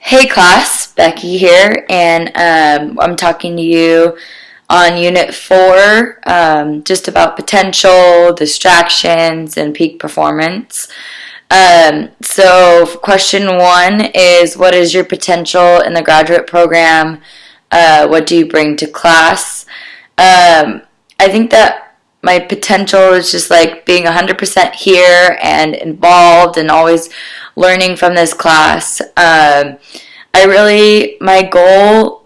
Hey class, Becky here, and I'm talking to you on Unit 4, just about potential, distractions, and peak performance. So question 1 is, what is your potential in the graduate program? What do you bring to class? I think that my potential is just like being 100% here and involved and always learning from this class. My goal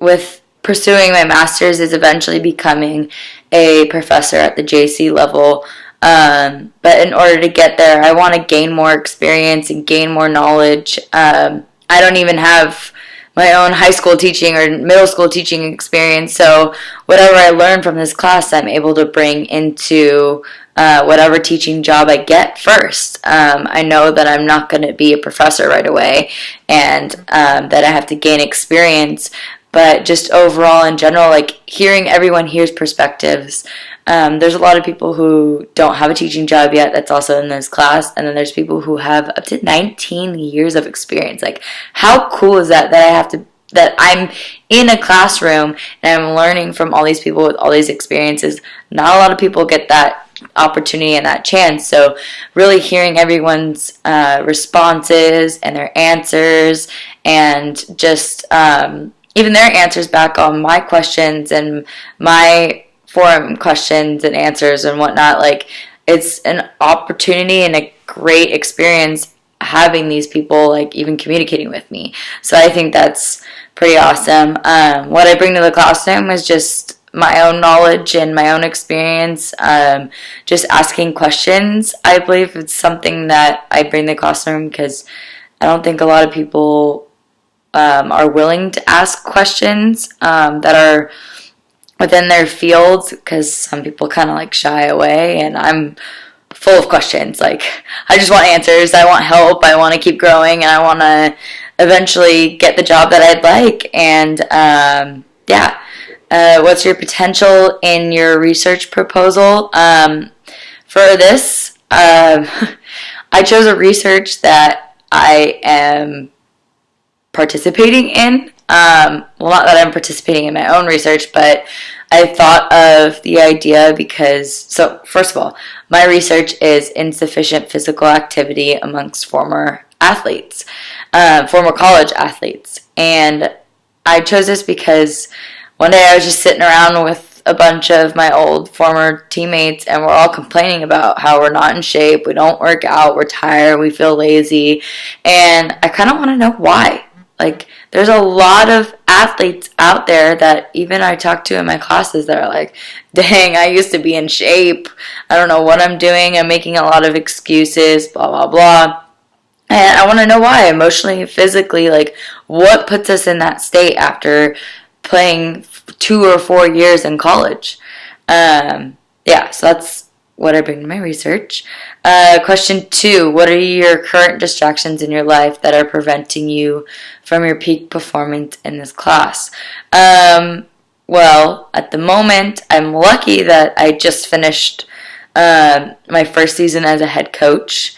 with pursuing my master's is eventually becoming a professor at the JC level. But in order to get there, I want to gain more experience and gain more knowledge. I don't even have my own high school teaching or middle school teaching experience, so whatever I learn from this class, I'm able to bring into whatever teaching job I get first. I know that I'm not going to be a professor right away and that I have to gain experience, but just overall in general, like hearing everyone here's perspectives. There's a lot of people who don't have a teaching job yet that's also in this class, and then there's people who have up to 19 years of experience. Like, how cool is that I'm in a classroom and I'm learning from all these people with all these experiences. Not a lot of people get that opportunity and that chance, so really hearing everyone's responses and their answers and just even their answers back on my questions and my forum questions and answers and whatnot. Like, it's an opportunity and a great experience having these people like even communicating with me. So I think that's pretty awesome. What I bring to the classroom is just my own knowledge and my own experience, just asking questions. I believe it's something that I bring to the classroom because I don't think a lot of people are willing to ask questions that are within their fields, because some people kind of like shy away, and I'm full of questions. Like, I just want answers, I want help, I want to keep growing, and I want to eventually get the job that I'd like. And what's your potential in your research proposal? For this, I chose a research that I am participating in. Well, not that I'm participating in my own research, but I thought of the idea because, so first of all, my research is insufficient physical activity amongst former athletes, former college athletes. And I chose this because one day I was just sitting around with a bunch of my old former teammates, and we're all complaining about how we're not in shape, we don't work out, we're tired, we feel lazy, and I kind of want to know why. Like, there's a lot of athletes out there that even I talk to in my classes that are like, dang, I used to be in shape. I don't know what I'm doing. I'm making a lot of excuses, blah, blah, blah. And I want to know why, emotionally, physically, like, what puts us in that state after playing 2 or 4 years in college? So that's what I bring to my research. Question 2, what are your current distractions in your life that are preventing you from your peak performance in this class? Well, at the moment, I'm lucky that I just finished my first season as a head coach.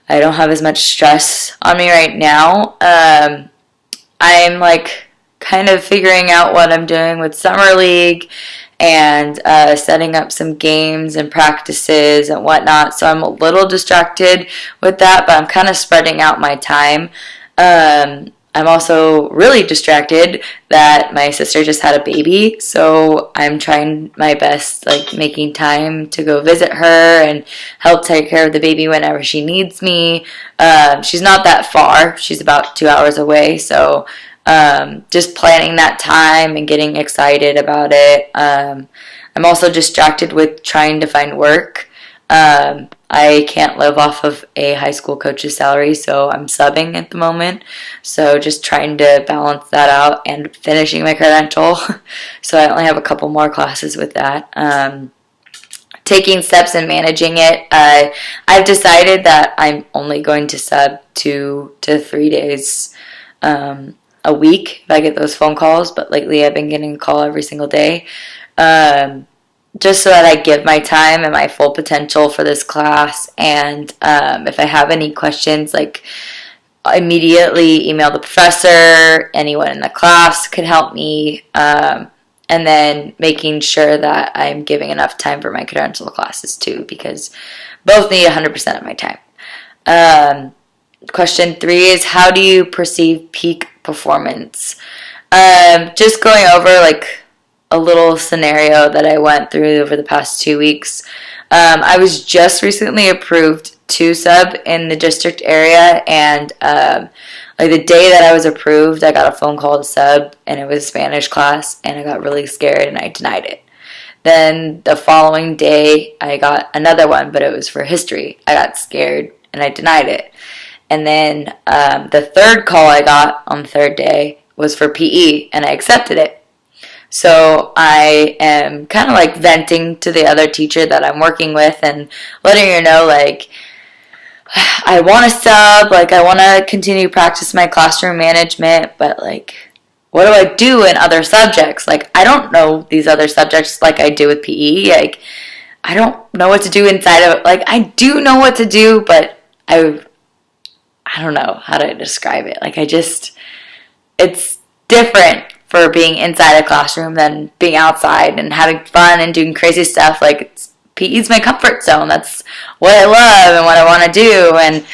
I don't have as much stress on me right now. I'm like kind of figuring out what I'm doing with Summer League and setting up some games and practices and whatnot. So I'm a little distracted with that, but I'm kind of spreading out my time. I'm also really distracted that my sister just had a baby, so I'm trying my best, like making time to go visit her and help take care of the baby whenever she needs me. She's not that far. She's about 2 hours away, so just planning that time and getting excited about it. I'm also distracted with trying to find work. I can't live off of a high school coach's salary, so I'm subbing at the moment. So just trying to balance that out and finishing my credential. So I only have a couple more classes with that. Taking steps and managing it. I've decided that I'm only going to sub 2 to 3 days a week if I get those phone calls, but lately I've been getting a call every single day, just so that I give my time and my full potential for this class. And if I have any questions, like immediately email the professor. Anyone in the class could help me. And then making sure that I'm giving enough time for my credential classes too, because both need 100% of my time. Question 3 is, how do you perceive peak performance? Just going over like a little scenario that I went through over the past 2 weeks. I was just recently approved to sub in the district area, and like the day that I was approved, I got a phone call to sub, and it was a Spanish class, and I got really scared and I denied it. Then the following day, I got another one, but it was for history. I got scared and I denied it. And then the third call I got on the third day was for PE, and I accepted it. So I am kind of like venting to the other teacher that I'm working with and letting her know, like, I want to sub, like, I want to continue practice my classroom management, but, like, what do I do in other subjects? Like, I don't know these other subjects like I do with PE. Like, I don't know what to do inside of it. Like, I do know what to do, but I don't know how to describe it. Like, it's different for being inside a classroom than being outside and having fun and doing crazy stuff. Like, PE's my comfort zone. That's what I love and what I want to do. And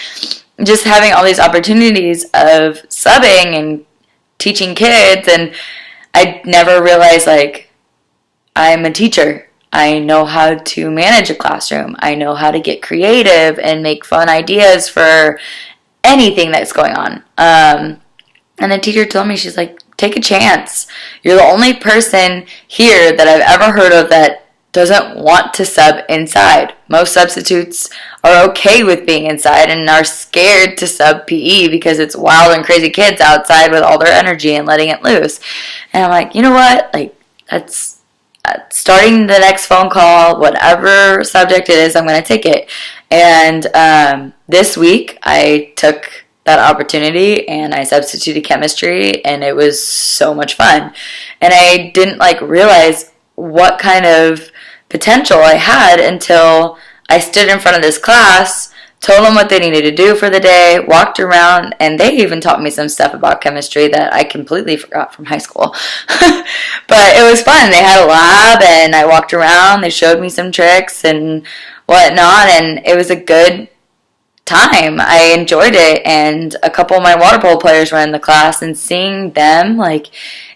just having all these opportunities of subbing and teaching kids. And I never realized, like, I'm a teacher. I know how to manage a classroom. I know how to get creative and make fun ideas for anything that's going on. And the teacher told me, she's like, take a chance. You're the only person here that I've ever heard of that doesn't want to sub inside. Most substitutes are okay with being inside and are scared to sub PE because it's wild and crazy kids outside with all their energy and letting it loose. And I'm like, you know what? Like, that's starting the next phone call, whatever subject it is, I'm going to take it. And this week I took that opportunity and I substituted chemistry, and it was so much fun. And I didn't like realize what kind of potential I had until I stood in front of this class, told them what they needed to do for the day, walked around, and they even taught me some stuff about chemistry that I completely forgot from high school. But it was fun. They had a lab, and I walked around. They showed me some tricks and whatnot, and it was a good time. I enjoyed it, and a couple of my water polo players were in the class, and seeing them like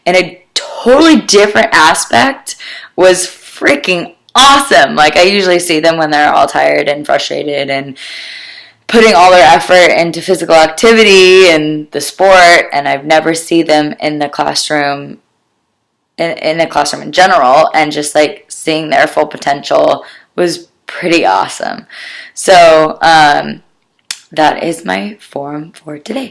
in a totally different aspect was freaking awesome. Like, I usually see them when they're all tired and frustrated and putting all their effort into physical activity and the sport, and I've never seen them in the classroom in a classroom in general, and just like seeing their full potential was pretty awesome. So that is my forum for today.